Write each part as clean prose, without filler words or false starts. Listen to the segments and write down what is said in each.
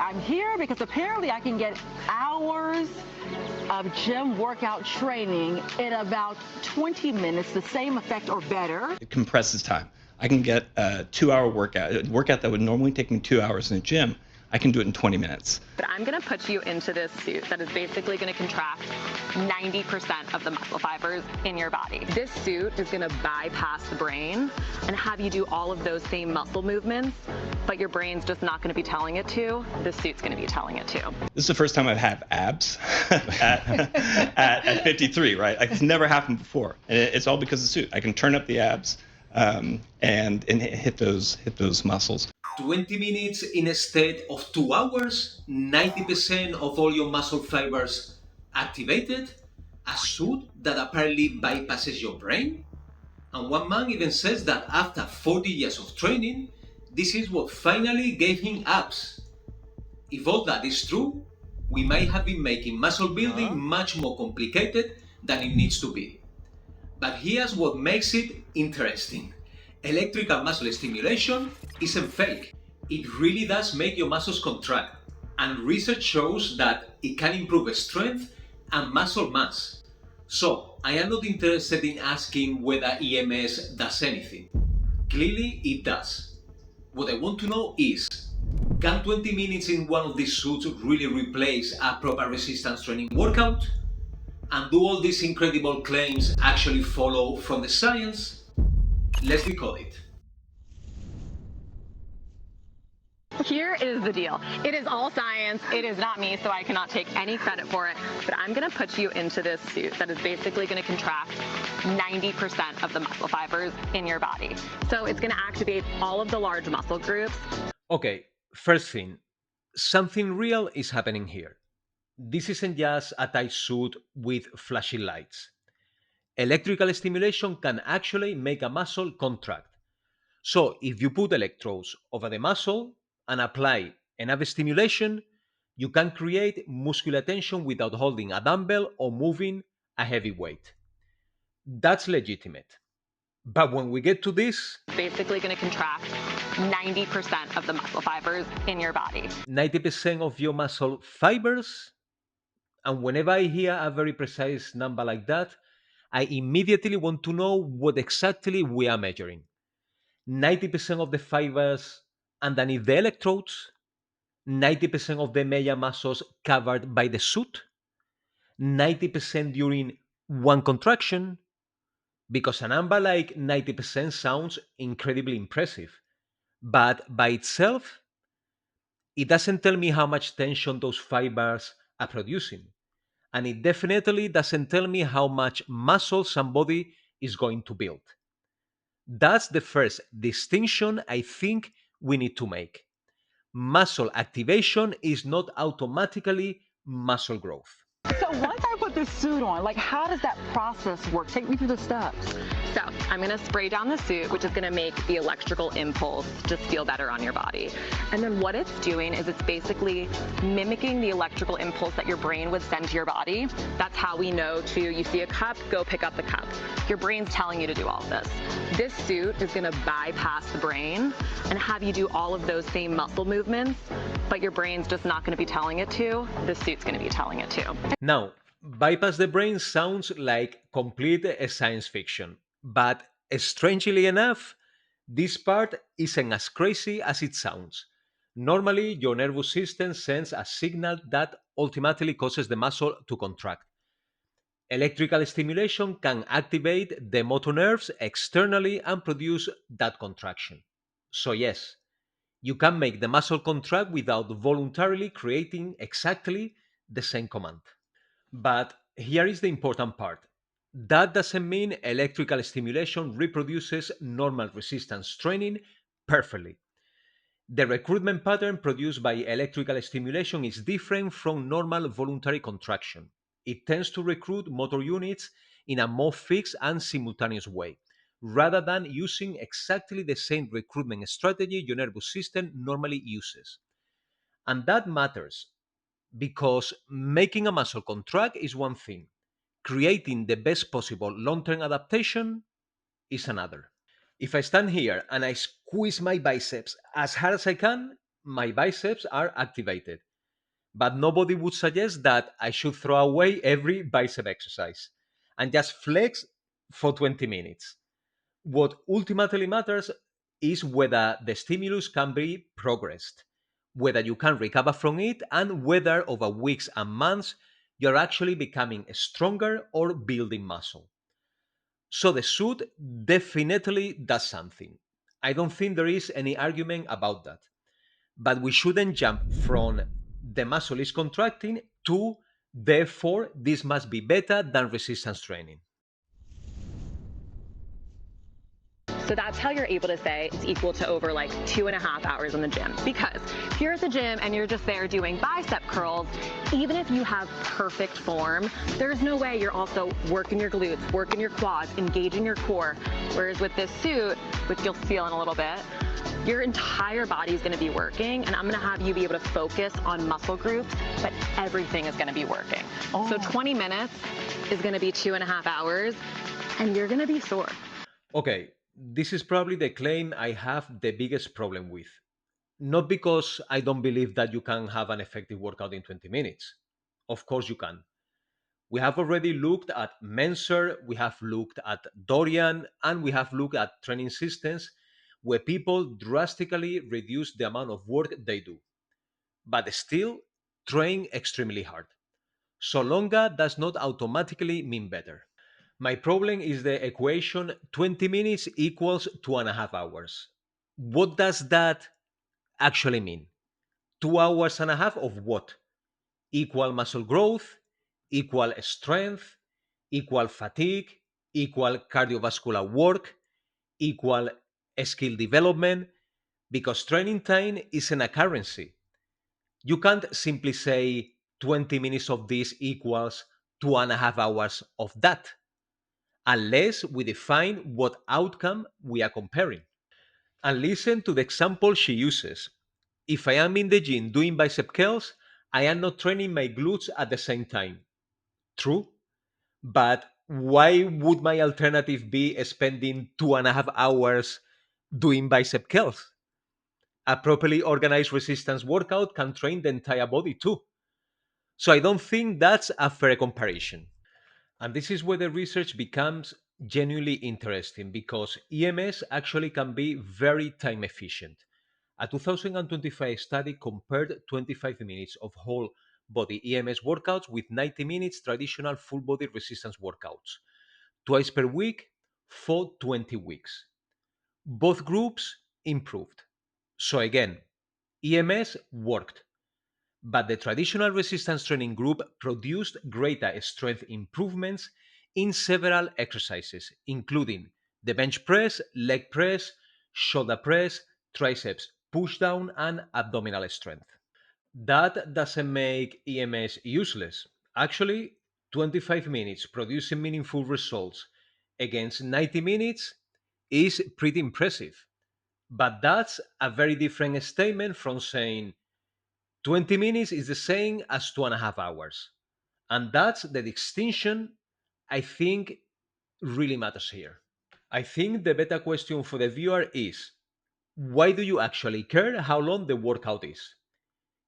I'm here because apparently I can get hours of gym workout training in about 20 minutes, the same effect or better. It compresses time. I can get a 2-hour workout, a workout that would normally take me 2 hours in a gym. I can do it in 20 minutes. But I'm going to put you into this suit that is basically going to contract 90% of the muscle fibers in your body. This suit is going to bypass the brain and have you do all of those same muscle movements, but your brain's just not going to be telling it to. This suit's going to be telling it to. This is the first time I've had abs at 53, right? Like, it's never happened before. And it's all because of the suit. I can turn up the abs and hit those muscles. 20 minutes instead of 2 hours, 90% of all your muscle fibers activated, a suit that apparently bypasses your brain. And one man even says that after 40 years of training, this is what finally gave him abs. If all that is true, we might have been making muscle building much more complicated than it needs to be. But here's what makes it interesting. Electrical muscle stimulation isn't fake. It really does make your muscles contract, and research shows that it can improve strength and muscle mass. So, I am not interested in asking whether EMS does anything. Clearly, it does. What I want to know is, can 20 minutes in one of these suits really replace a proper resistance training workout? And do all these incredible claims actually follow from the science? Let's decode it. Here is the deal. It is all science. It is not me, so I cannot take any credit for it. But I'm going to put you into this suit that is basically going to contract 90% of the muscle fibers in your body. So it's going to activate all of the large muscle groups. Okay, first thing, something real is happening here. This isn't just a tight suit with flashy lights. Electrical stimulation can actually make a muscle contract. So if you put electrodes over the muscle and apply enough stimulation, you can create muscular tension without holding a dumbbell or moving a heavy weight. That's legitimate. But when we get to this, basically going to contract 90% of the muscle fibers in your body. 90% of your muscle fibers? And whenever I hear a very precise number like that, I immediately want to know what exactly we are measuring. 90% of the fibers underneath the electrodes, 90% of the major muscles covered by the suit, 90% during one contraction, because a number like 90% sounds incredibly impressive, but by itself, it doesn't tell me how much tension those fibers are producing. And it definitely doesn't tell me how much muscle somebody is going to build. That's the first distinction I think we need to make. Muscle activation is not automatically muscle growth. So once I put this suit on, like, how does that process work? Take me through the steps. So I'm going to spray down the suit, which is going to make the electrical impulse just feel better on your body. And then what it's doing is it's basically mimicking the electrical impulse that your brain would send to your body. That's how we know to, you see a cup, go pick up the cup. Your brain's telling you to do all of this. This suit is going to bypass the brain and have you do all of those same muscle movements, but your brain's just not going to be telling it to. This suit's going to be telling it to. Now, bypass the brain sounds like complete science fiction, but strangely enough, this part isn't as crazy as it sounds. Normally, your nervous system sends a signal that ultimately causes the muscle to contract. Electrical stimulation can activate the motor nerves externally and produce that contraction. So yes, you can make the muscle contract without voluntarily creating exactly the same command. But here is the important part. That doesn't mean electrical stimulation reproduces normal resistance training perfectly. The recruitment pattern produced by electrical stimulation is different from normal voluntary contraction. It tends to recruit motor units in a more fixed and simultaneous way, rather than using exactly the same recruitment strategy your nervous system normally uses. And that matters because making a muscle contract is one thing. Creating the best possible long-term adaptation is another. If I stand here and I squeeze my biceps as hard as I can, my biceps are activated. But nobody would suggest that I should throw away every bicep exercise and just flex for 20 minutes. What ultimately matters is whether the stimulus can be progressed, whether you can recover from it, and whether over weeks and months you're actually becoming stronger or building muscle. So the suit definitely does something. I don't think there is any argument about that. But we shouldn't jump from the muscle is contracting to therefore this must be better than resistance training. So that's how you're able to say it's equal to over like 2.5 hours in the gym. Because if you're at the gym and you're just there doing bicep curls, even if you have perfect form, there's no way you're also working your glutes, working your quads, engaging your core. Whereas with this suit, which you'll feel in a little bit, your entire body is going to be working, and I'm going to have you be able to focus on muscle groups, but everything is going to be working. So 20 minutes is going to be 2.5 hours, and you're going to be sore. Okay, this is probably the claim I have the biggest problem with. Not because I don't believe that you can have an effective workout in 20 minutes. Of course you can. We have already looked at Menser, we have looked at Dorian, and we have looked at training systems where people drastically reduce the amount of work they do, but still train extremely hard. So longer does not automatically mean better. My problem is the equation 20 minutes equals 2.5 hours. What does that actually mean? 2 hours and a half of what? Equal muscle growth, equal strength, equal fatigue, equal cardiovascular work, equal skill development, because training time isn't a currency. You can't simply say 20 minutes of this equals 2.5 hours of that, unless we define what outcome we are comparing. And listen to the example she uses. If I am in the gym doing bicep curls, I am not training my glutes at the same time. True, but why would my alternative be spending 2.5 hours doing bicep curls? A properly organized resistance workout can train the entire body too. So I don't think that's a fair comparison. And this is where the research becomes genuinely interesting because EMS actually can be very time efficient. A 2025 study compared 25 minutes of whole body EMS workouts with 90 minutes traditional full body resistance workouts, twice per week for 20 weeks. Both groups improved. So again, EMS worked, but the traditional resistance training group produced greater strength improvements in several exercises, including the bench press, leg press, shoulder press, triceps push down, and abdominal strength. That doesn't make EMS useless. Actually, 25 minutes producing meaningful results against 90 minutes is pretty impressive. But that's a very different statement from saying 20 minutes is the same as 2.5 hours. And that's the distinction I think really matters here. I think the better question for the viewer is why do you actually care how long the workout is?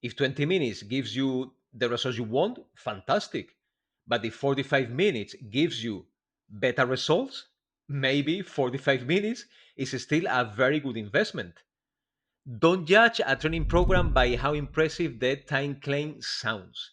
If 20 minutes gives you the results you want, fantastic. But if 45 minutes gives you better results, maybe 45 minutes is still a very good investment. Don't judge a training program by how impressive the time claim sounds.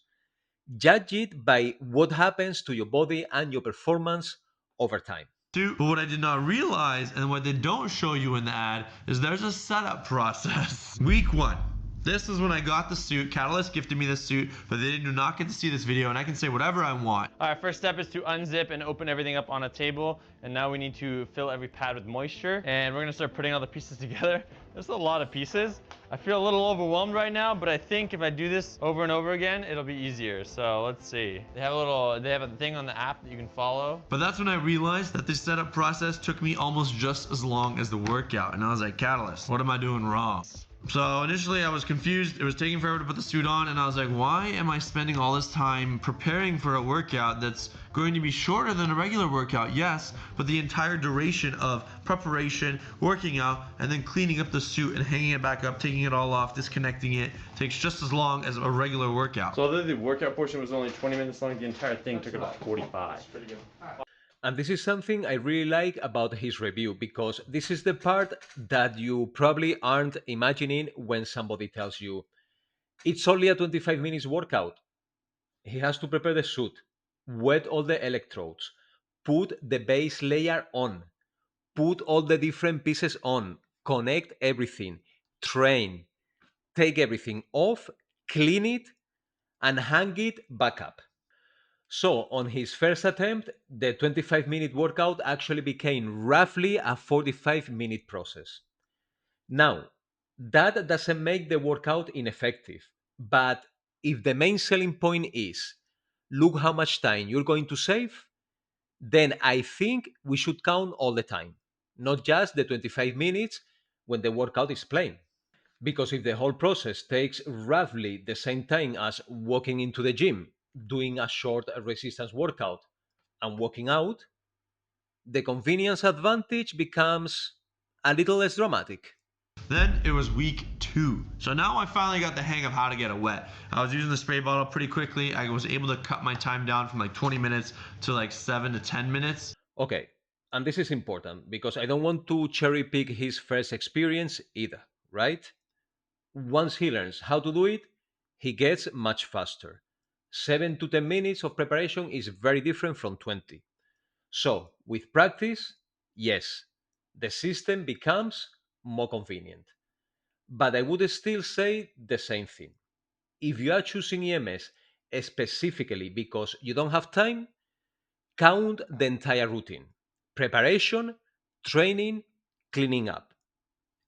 Judge it by what happens to your body and your performance over time. But what I did not realize and what they don't show you in the ad is there's a setup process. Week 1. This is when I got the suit. Catalyst gifted me the suit, but they do not get to see this video, and I can say whatever I want. All right, first step is to unzip and open everything up on a table. And now we need to fill every pad with moisture. And we're gonna start putting all the pieces together. There's a lot of pieces. I feel a little overwhelmed right now, but I think if I do this over and over again, it'll be easier. So let's see. They have a thing on the app that you can follow. But that's when I realized that this setup process took me almost just as long as the workout. And I was like, Catalyst, what am I doing wrong? So initially I was confused. It was taking forever to put the suit on, and I was like, why am I spending all this time preparing for a workout that's going to be shorter than a regular workout? Yes, but the entire duration of preparation, working out, and then cleaning up the suit and hanging it back up, taking it all off, disconnecting it, takes just as long as a regular workout. So although the workout portion was only 20 minutes long, the entire thing took about 45. And this is something I really like about his review, because this is the part that you probably aren't imagining when somebody tells you it's only a 25 minutes workout. He has to prepare the suit, wet all the electrodes, put the base layer on, put all the different pieces on, connect everything, train, take everything off, clean it, and hang it back up. So, on his first attempt, the 25-minute workout actually became roughly a 45-minute process. Now, that doesn't make the workout ineffective, but if the main selling point is look how much time you're going to save, then I think we should count all the time, not just the 25 minutes when the workout is plain. Because if the whole process takes roughly the same time as walking into the gym, doing a short resistance workout, and walking out, the convenience advantage becomes a little less dramatic. Then it was week 2. So now I finally got the hang of how to get it wet. I was using the spray bottle pretty quickly. I was able to cut my time down from like 20 minutes to like 7 to 10 minutes. Okay, and this is important because I don't want to cherry pick his first experience either, right? Once he learns how to do it, he gets much faster. 7 to 10 minutes of preparation is very different from 20. So, with practice, yes, the system becomes more convenient. But I would still say the same thing. If you are choosing EMS specifically because you don't have time, count the entire routine: preparation, training, cleaning up,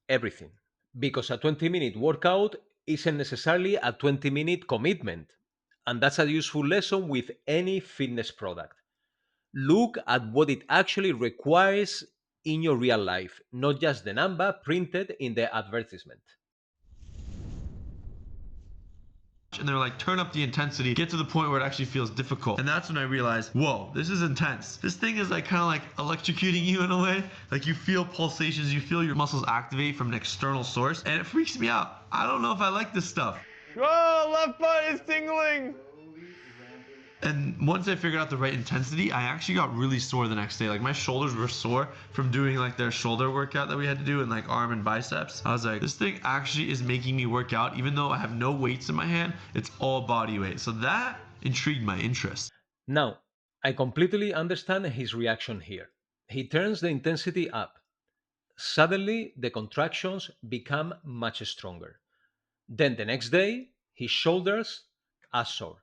everything. Because a 20-minute workout isn't necessarily a 20-minute commitment. And that's a useful lesson with any fitness product. Look at what it actually requires in your real life, not just the number printed in the advertisement. And they're like, turn up the intensity, get to the point where it actually feels difficult. And that's when I realized, whoa, this is intense. This thing is like kind of like electrocuting you in a way. Like you feel pulsations, you feel your muscles activate from an external source, and it freaks me out. I don't know if I like this stuff. Whoa, left butt is tingling. And once I figured out the right intensity, I actually got really sore the next day. Like my shoulders were sore from doing like their shoulder workout that we had to do and like arm and biceps. I was like, this thing actually is making me work out even though I have no weights in my hand. It's all body weight. So that intrigued my interest. Now, I completely understand his reaction here. He turns the intensity up. Suddenly, the contractions become much stronger. Then the next day, his shoulders are sore.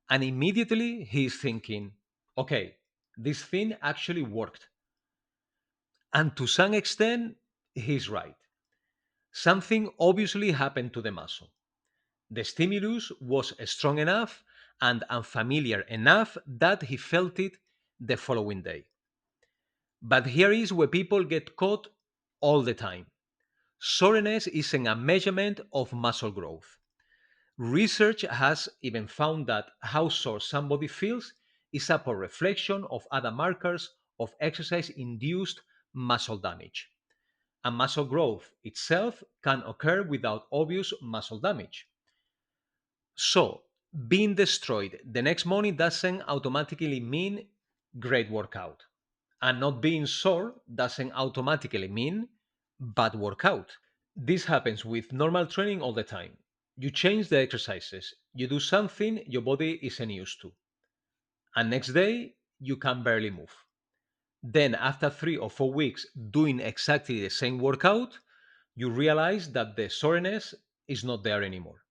And immediately he is thinking, okay, this thing actually worked. And to some extent, he's right. Something obviously happened to the muscle. The stimulus was strong enough and unfamiliar enough that he felt it the following day. But here is where people get caught all the time. Soreness isn't a measurement of muscle growth. Research has even found that how sore somebody feels is a poor reflection of other markers of exercise induced muscle damage. And muscle growth itself can occur without obvious muscle damage. So, being destroyed the next morning doesn't automatically mean great workout. And not being sore doesn't automatically mean bad workout. This happens with normal training all the time. You change the exercises, you do something your body isn't used to, and next day you can barely move. Then, after 3 or 4 weeks doing exactly the same workout, you realize that the soreness is not there anymore.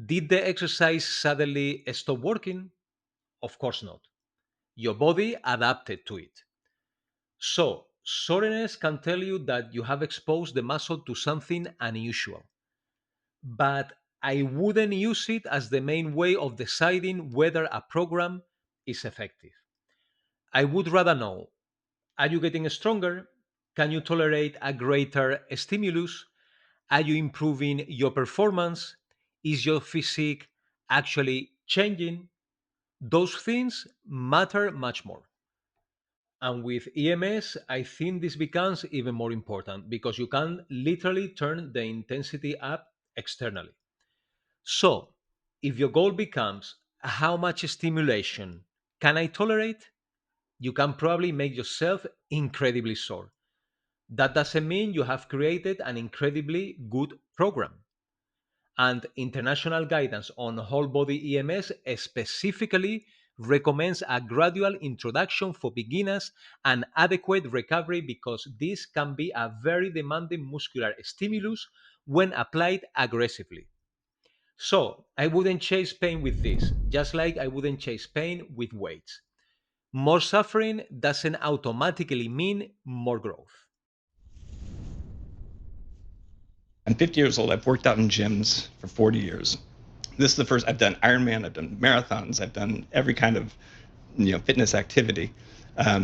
Did the exercise suddenly stop working? Of course not. Your body adapted to it. So, soreness can tell you that you have exposed the muscle to something unusual. But I wouldn't use it as the main way of deciding whether a program is effective. I would rather know, are you getting stronger? Can you tolerate a greater stimulus? Are you improving your performance? Is your physique actually changing? Those things matter much more. And with EMS, I think this becomes even more important because you can literally turn the intensity up externally. So, if your goal becomes how much stimulation can I tolerate, you can probably make yourself incredibly sore. That doesn't mean you have created an incredibly good program. And international guidance on whole body EMS specifically recommends a gradual introduction for beginners and adequate recovery because this can be a very demanding muscular stimulus when applied aggressively. So, I wouldn't chase pain with this, just like I wouldn't chase pain with weights. More suffering doesn't automatically mean more growth. I'm 50 years old. I've worked out in gyms for 40 years. This is the first I've done Ironman. I've done marathons. I've done every kind of fitness activity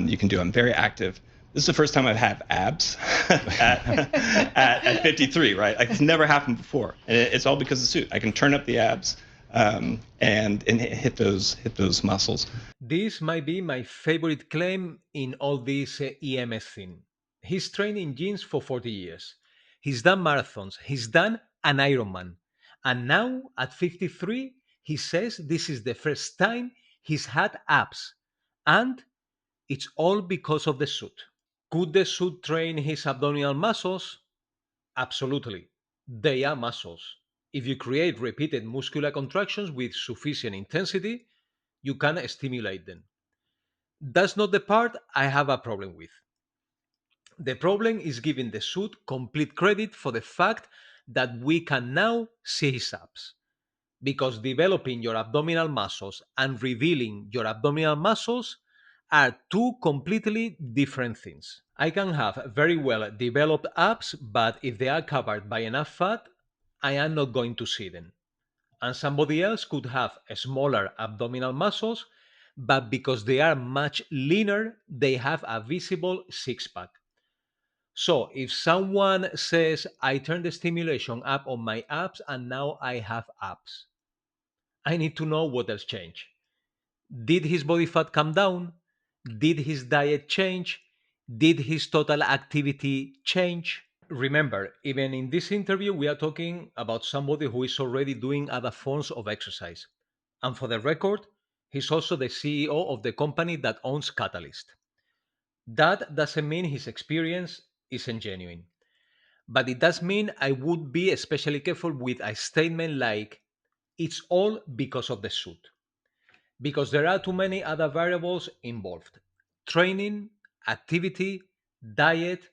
you can do. I'm very active. This is the first time I've had abs at 53, right? Like it's never happened before, and it's all because of the suit. I can turn up the abs and hit those muscles. This might be my favorite claim in all this EMS thing. He's trained in gyms for 40 years. He's done marathons. He's done an Ironman. And now, at 53, he says this is the first time he's had abs. And it's all because of the suit. Could the suit train his abdominal muscles? Absolutely. They are muscles. If you create repeated muscular contractions with sufficient intensity, you can stimulate them. That's not the part I have a problem with. The problem is giving the suit complete credit for the fact that we can now see his abs. Because developing your abdominal muscles and revealing your abdominal muscles are two completely different things. I can have very well developed abs, but if they are covered by enough fat, I am not going to see them. And somebody else could have smaller abdominal muscles, but because they are much leaner, they have a visible six pack. So if someone says, I turned the stimulation up on my abs and now I have abs, I need to know what has changed. Did his body fat come down? Did his diet change? Did his total activity change? Remember, even in this interview, we are talking about somebody who is already doing other forms of exercise. And for the record, he's also the CEO of the company that owns Catalyst. That doesn't mean his experience isn't genuine. But it does mean I would be especially careful with a statement like, it's all because of the suit. Because there are too many other variables involved: training, activity, diet,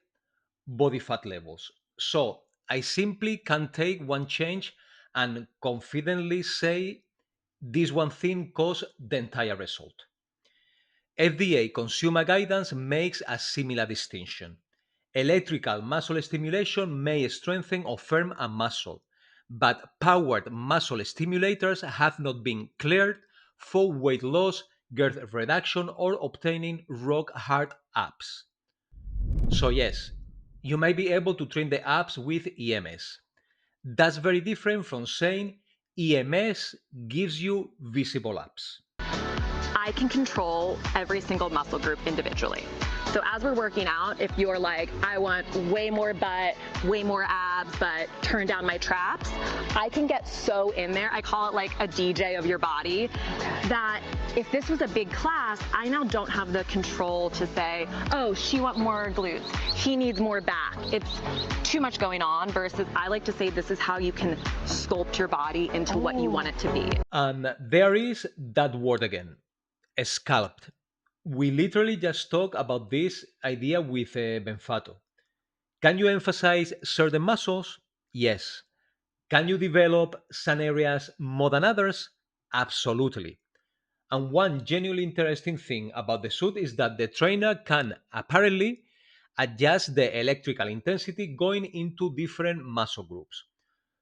body fat levels. So I simply can take one change and confidently say this one thing caused the entire result. FDA consumer guidance makes a similar distinction. Electrical muscle stimulation may strengthen or firm a muscle, but powered muscle stimulators have not been cleared for weight loss, girth reduction, or obtaining rock hard abs. So, yes, you might be able to train the abs with EMS. That's very different from saying EMS gives you visible abs. I can control every single muscle group individually. So as we're working out, if you're like, I want way more butt, way more abs, but turn down my traps, I can get so in there. I call it like a DJ of your body, that if this was a big class, I now don't have the control to say, oh, she wants more glutes, he needs more back. It's too much going on, versus I like to say this is how you can sculpt your body into what you want it to be. And there is that word again, sculpt. We literally just talked about this idea with Benfato. Can you emphasize certain muscles? Yes. Can you develop some areas more than others? Absolutely. And one genuinely interesting thing about the suit is that the trainer can apparently adjust the electrical intensity going into different muscle groups.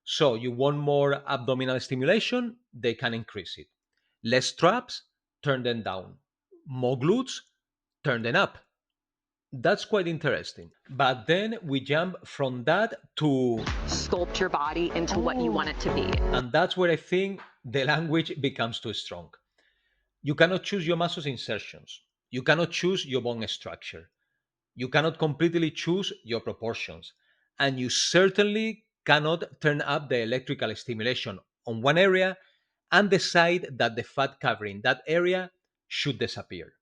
So you want more abdominal stimulation, they can increase it. Less traps, turn them down. More glutes, turn them up. That's quite interesting. But then we jump from that to, Sculpt your body into what you want it to be. and that's where I think the language becomes too strong. You cannot choose your muscles insertions. You cannot choose your bone structure. You cannot completely choose your proportions. And you certainly cannot turn up the electrical stimulation on one area and decide that the fat covering that area should disappear.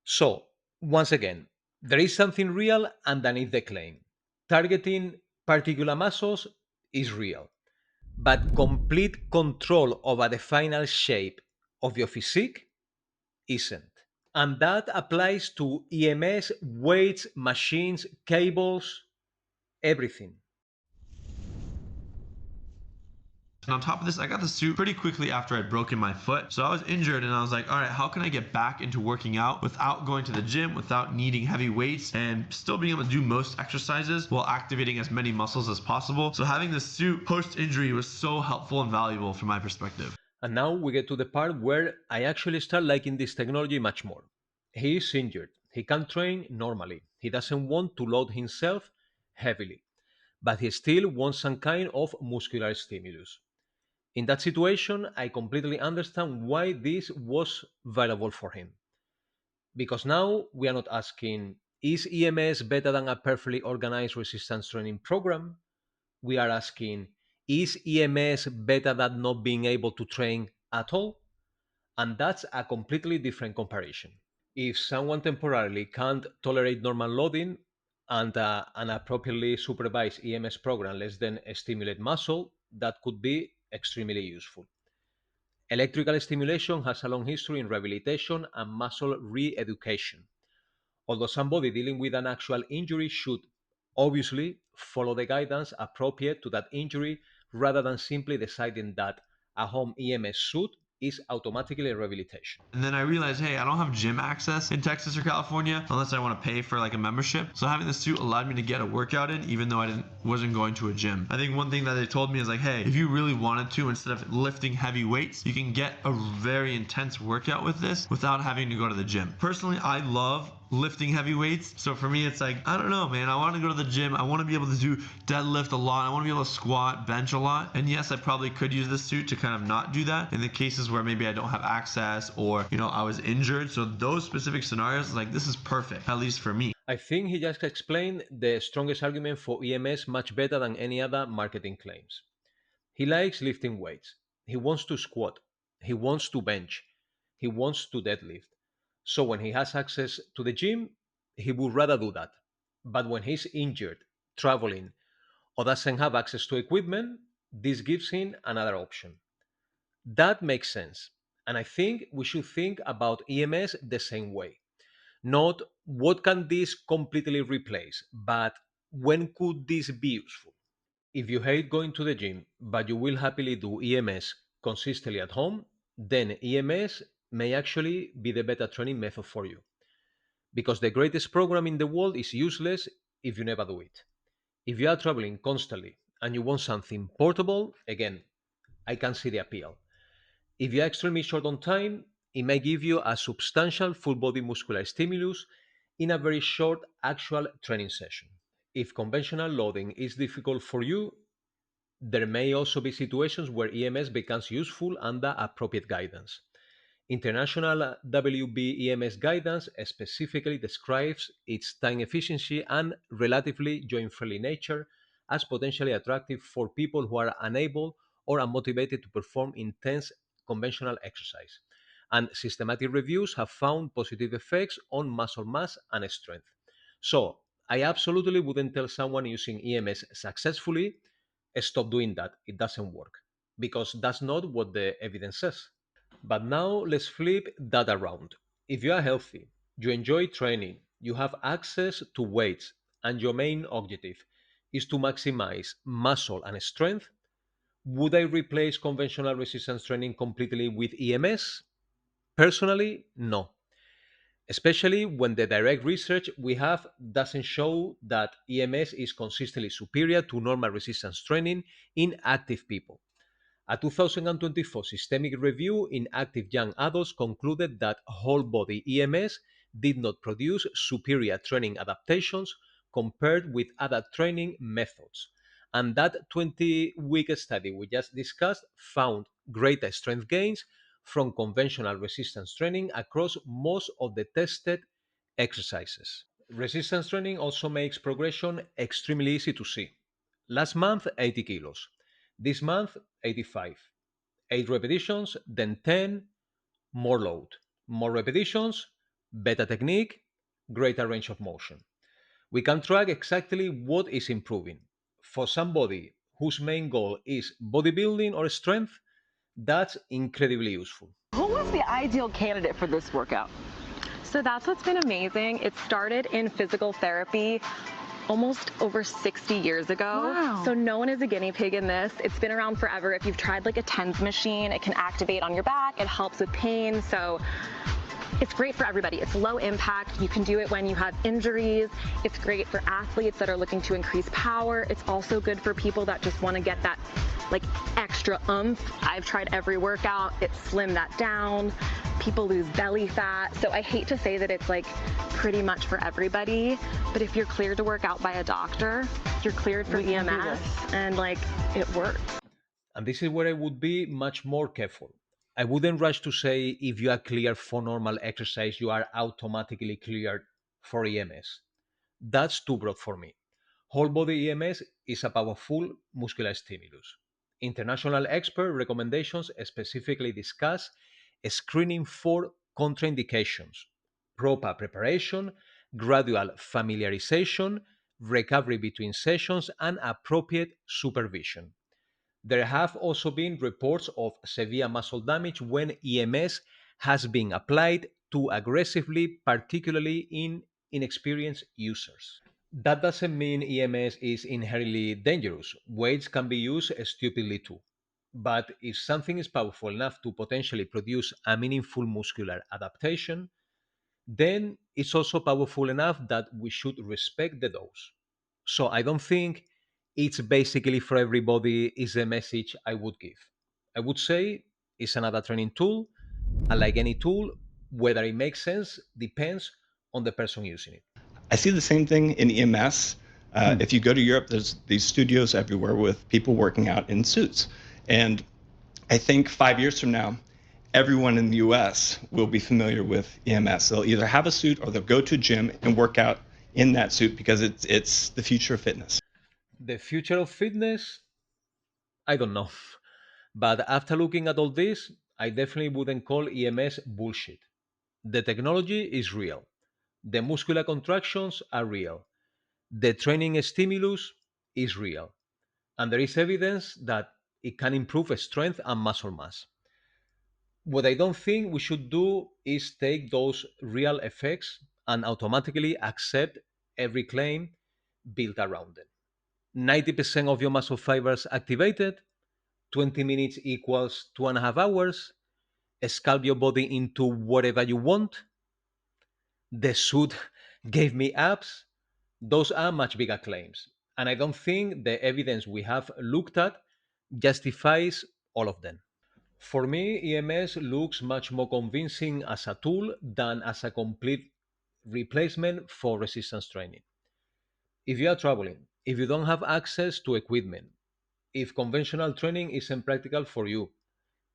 So, once again, there is something real underneath the claim. Targeting particular muscles is real, but complete control over the final shape of your physique isn't. And that applies to EMS, weights, machines, cables, everything. And on top of this, I got the suit pretty quickly after I'd broken my foot. So I was injured and I was like, all right, how can I get back into working out without going to the gym, without needing heavy weights, and still being able to do most exercises while activating as many muscles as possible? So having the suit post-injury was so helpful and valuable from my perspective. And now we get to the part where I actually start liking this technology much more. He is injured. He can't train normally. He doesn't want to load himself heavily, but he still wants some kind of muscular stimulus. In that situation, I completely understand why this was valuable for him. Because now we are not asking, is EMS better than a perfectly organized resistance training program? We are asking, is EMS better than not being able to train at all? And that's a completely different comparison. If someone temporarily can't tolerate normal loading and an appropriately supervised EMS program lets them stimulate muscle, that could be extremely useful. Electrical stimulation has a long history in rehabilitation and muscle re-education. Although somebody dealing with an actual injury should obviously follow the guidance appropriate to that injury rather than simply deciding that a home EMS suit is automatically rehabilitation. And then I realized, hey, I don't have gym access in Texas or California unless I want to pay for like a membership. So having the suit allowed me to get a workout in even though wasn't going to a gym. I think one thing that they told me is like, hey, if you really wanted to, instead of lifting heavy weights, you can get a very intense workout with this without having to go to the gym. Personally, I love lifting heavy weights. So for me, it's like, I don't know, man. I want to go to the gym. I want to be able to do deadlift a lot. I want to be able to squat, bench a lot. And yes, I probably could use this suit to kind of not do that in the cases where maybe I don't have access or, I was injured. So those specific scenarios, like this is perfect, at least for me. I think he just explained the strongest argument for EMS much better than any other marketing claims. He likes lifting weights. He wants to squat. He wants to bench. He wants to deadlift. So when he has access to the gym, he would rather do that. But when he's injured, traveling, or doesn't have access to equipment, this gives him another option. That makes sense. And I think we should think about EMS the same way. Not what can this completely replace, but when could this be useful? If you hate going to the gym, but you will happily do EMS consistently at home, then EMS may actually be the better training method for you. Because the greatest program in the world is useless if you never do it. If you are traveling constantly and you want something portable, again, I can see the appeal. If you are extremely short on time, it may give you a substantial full body muscular stimulus in a very short actual training session. If conventional loading is difficult for you, there may also be situations where EMS becomes useful under appropriate guidance. International WB-EMS guidance specifically describes its time efficiency and relatively joint-friendly nature as potentially attractive for people who are unable or unmotivated to perform intense conventional exercise. And systematic reviews have found positive effects on muscle mass and strength. So, I absolutely wouldn't tell someone using EMS successfully, stop doing that. It doesn't work. Because that's not what the evidence says. But now let's flip that around. If you are healthy, you enjoy training, you have access to weights, and your main objective is to maximize muscle and strength, would I replace conventional resistance training completely with EMS? Personally, no. Especially when the direct research we have doesn't show that EMS is consistently superior to normal resistance training in active people. A 2024 systemic review in active young adults concluded that whole body EMS did not produce superior training adaptations compared with other training methods. And that 20-week study we just discussed found greater strength gains from conventional resistance training across most of the tested exercises. Resistance training also makes progression extremely easy to see. Last month, 80 kilos. This month, 85. 8 repetitions, then 10, more load. More repetitions, better technique, greater range of motion. We can track exactly what is improving. For somebody whose main goal is bodybuilding or strength, that's incredibly useful. Who was the ideal candidate for this workout? So that's what's been amazing. It started in physical therapy almost over 60 years ago. Wow. So no one is a guinea pig in this. It's been around forever. If you've tried like a TENS machine, it can activate on your back. It helps with pain. So it's great for everybody. It's low impact. You can do it when you have injuries. It's great for athletes that are looking to increase power. It's also good for people that just want to get that like extra oomph. I've tried every workout. It slimmed that down. People lose belly fat. So I hate to say that it's like pretty much for everybody, but if you're cleared to work out by a doctor, you're cleared for EMS and like it works. And this is where I would be much more careful. I wouldn't rush to say if you are cleared for normal exercise, you are automatically cleared for EMS. That's too broad for me. Whole body EMS is a powerful muscular stimulus. International expert recommendations specifically discuss screening for contraindications, proper preparation, gradual familiarization, recovery between sessions, and appropriate supervision. There have also been reports of severe muscle damage when EMS has been applied too aggressively, particularly in inexperienced users. That doesn't mean EMS is inherently dangerous. Weights can be used stupidly too. But if something is powerful enough to potentially produce a meaningful muscular adaptation, then it's also powerful enough that we should respect the dose. So I don't think it's basically for everybody is the message I would give. I would say it's another training tool, and like any tool, whether it makes sense depends on the person using it. I see the same thing in EMS. If you go to Europe, there's these studios everywhere with people working out in suits. And I think 5 years from now, everyone in the US will be familiar with EMS. They'll either have a suit or they'll go to a gym and work out in that suit because it's the future of fitness. The future of fitness, I don't know. But after looking at all this, I definitely wouldn't call EMS bullshit. The technology is real. The muscular contractions are real. The training stimulus is real. And there is evidence that it can improve strength and muscle mass. What I don't think we should do is take those real effects and automatically accept every claim built around them. 90% of your muscle fibers activated, 20 minutes equals 2.5 hours, sculpt your body into whatever you want. The suit gave me abs. Those are much bigger claims. And I don't think the evidence we have looked at justifies all of them. For me, EMS looks much more convincing as a tool than as a complete replacement for resistance training. If you are traveling, if you don't have access to equipment, if conventional training isn't practical for you,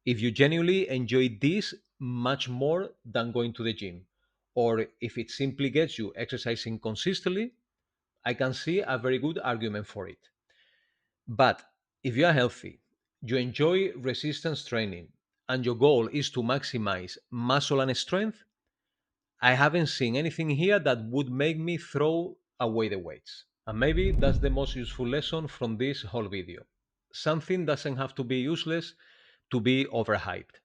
if you genuinely enjoy this much more than going to the gym, or if it simply gets you exercising consistently, I can see a very good argument for it. But if you are healthy, you enjoy resistance training, and your goal is to maximize muscle and strength, I haven't seen anything here that would make me throw away the weights. And maybe that's the most useful lesson from this whole video. Something doesn't have to be useless to be overhyped.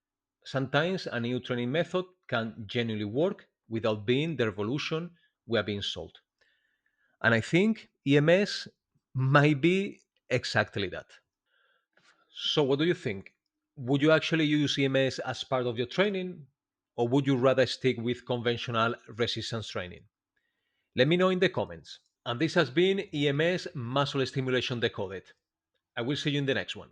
Sometimes a new training method can genuinely work without being the revolution we are being sold. And I think EMS might be exactly that. So, what do you think? Would you actually use EMS as part of your training, or would you rather stick with conventional resistance training? Let me know in the comments. And this has been EMS Muscle Stimulation Decoded. I will see you in the next one.